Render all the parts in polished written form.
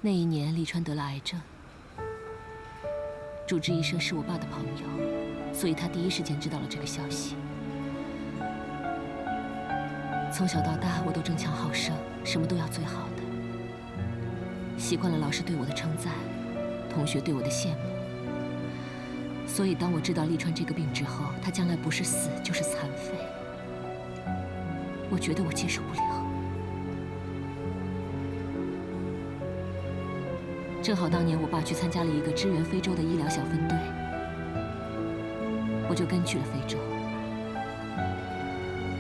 那一年，利川得了癌症，主治医生是我爸的朋友，所以他第一时间知道了这个消息。从小到大，我都争强好胜，什么都要最好的，习惯了老师对我的称赞，同学对我的羡慕。所以，当我知道利川这个病之后，他将来不是死就是残废，我觉得我接受不了。 正好当年我爸去参加了一个支援非洲的医疗小分队，我就跟去了非洲，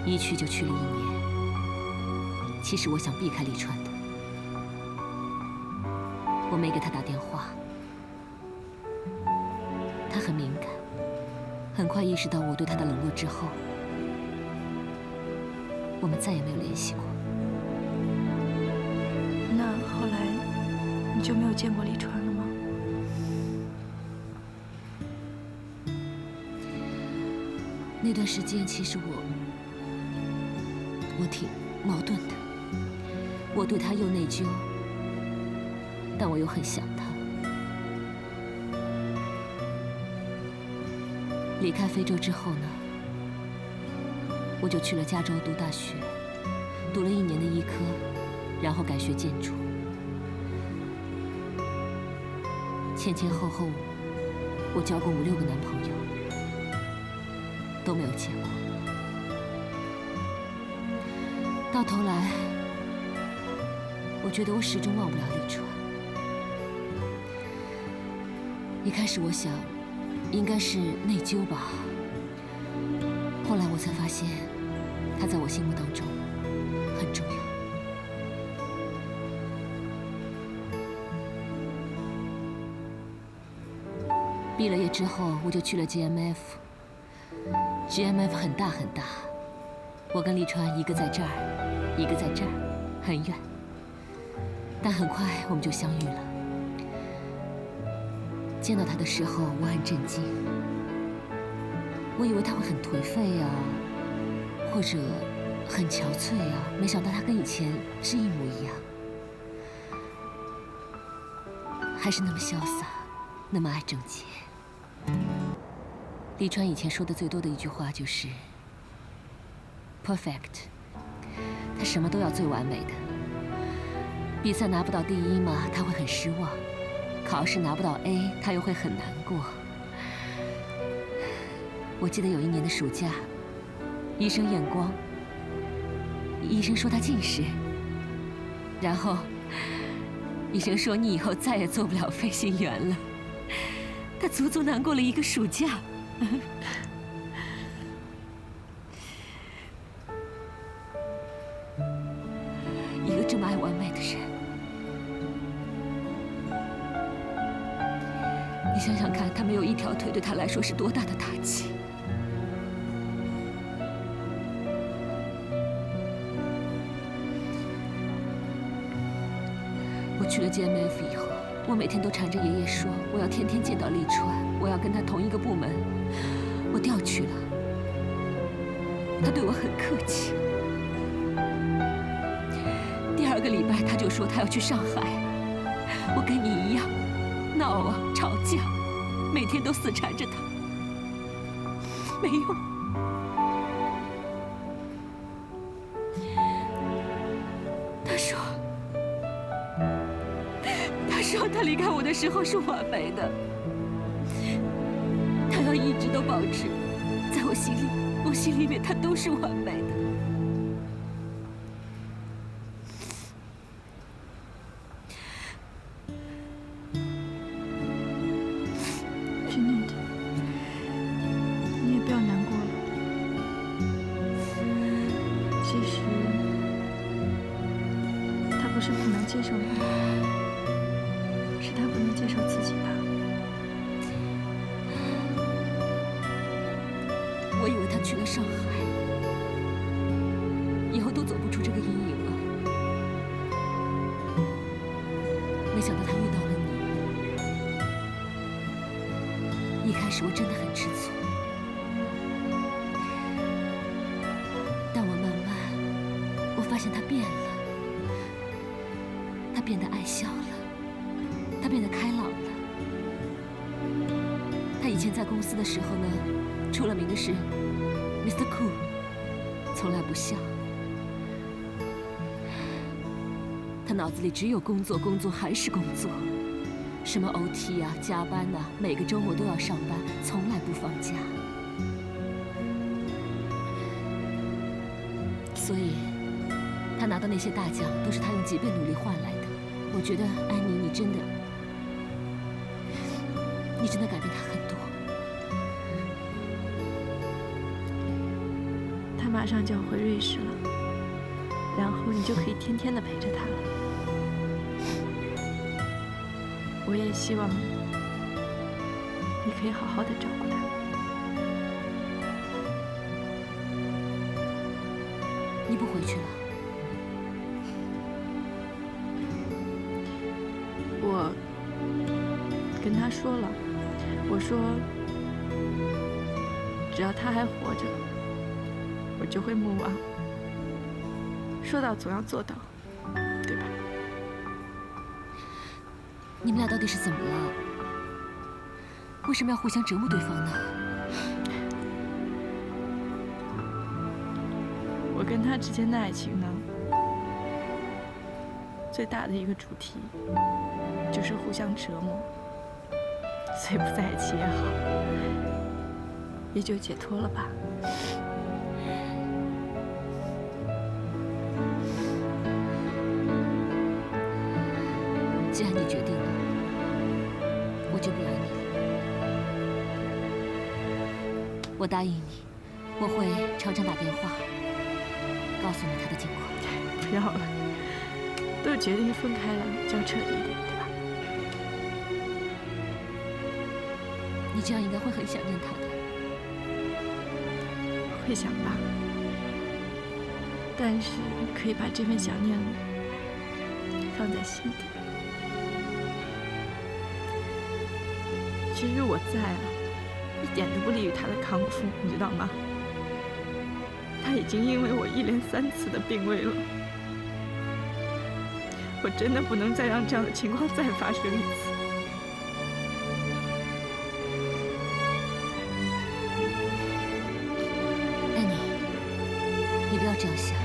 一去就去了1年。其实我想避开利川的，我没给他打电话，他很敏感，很快意识到我对他的冷落之后，我们再也没有联系过。那后来？ 你就没有见过利川了吗？那段时间，其实我挺矛盾的。我对他又内疚，但我又很想他。离开非洲之后呢，我就去了加州读大学，读了1年的医科，然后改学建筑。 前前后后，我交过5、6个男朋友，都没有结果。到头来，我觉得我始终忘不了利川。一开始我想，应该是内疚吧。后来我才发现，他在我心目当中很重要。 毕了业之后，我就去了 GMF。GMF 很大很大，我跟利川一个在这儿，一个在这儿，很远。但很快我们就相遇了。见到他的时候，我很震惊。我以为他会很颓废啊，或者很憔悴啊，没想到他跟以前是一模一样，还是那么潇洒，那么爱整洁。 利川以前说的最多的一句话就是 “perfect”， 他什么都要最完美的。比赛拿不到第1嘛，他会很失望；考试拿不到 A， 他又会很难过。我记得有1年的暑假，医生验光，医生说他近视，然后医生说你以后再也做不了飞行员了。他足足难过了1个暑假。一个这么爱完美的人，你想想看，他没有一条腿，对他来说是多大的打击？我去了 GMF 以后，我每天都缠着爷爷说，我要天天见到利川，我要跟他同一个部门。我调去了，他对我很客气。第2个礼拜，他就说他要去上海。我跟你一样，闹啊，吵架，每天都死缠着他，没用。他说他离开我的时候是完美的。 他要一直都保持，在我心里面，他都是完美的。Jeanette，你也不要难过了。其实，他不是不能接受你，是他不能接受自己吧。 我以为他去了上海，以后都走不出这个阴影了。没想到他遇到了你。一开始我真的很吃醋，但我慢慢，我发现他变了，他变得爱笑了，他变得开朗了。他以前在公司的时候呢，出了名的是 Mr. Cool， 从来不笑。他脑子里只有工作，工作还是工作，什么 OT 啊、加班啊，每个周末都要上班，从来不放假。所以，他拿到那些大奖都是他用几倍努力换来的。我觉得安妮，你真的改变他很多。他马上就要回瑞士了，然后你就可以天天的陪着他了。我也希望你可以好好的照顾他。你不回去了？我跟他说了，我说只要他还活着，我就会move on。说到总要做到，对吧？你们俩到底是怎么了？为什么要互相折磨对方呢？我跟他之间的爱情呢，最大的一个主题就是互相折磨，所以不在一起也好，也就解脱了吧。既然你决定了，我就不拦你了。我答应你，我会常常打电话，告诉你他的近况。不要了，都决定分开了，就要彻底一点，对吧？你这样应该会很想念他的。会想吧，但是可以把这份想念放在心底。其实我在啊，一点都不利于他的康复，你知道吗？他已经因为我一连3次的病危了，我真的不能再让这样的情况再发生一次。安妮，你不要这样想。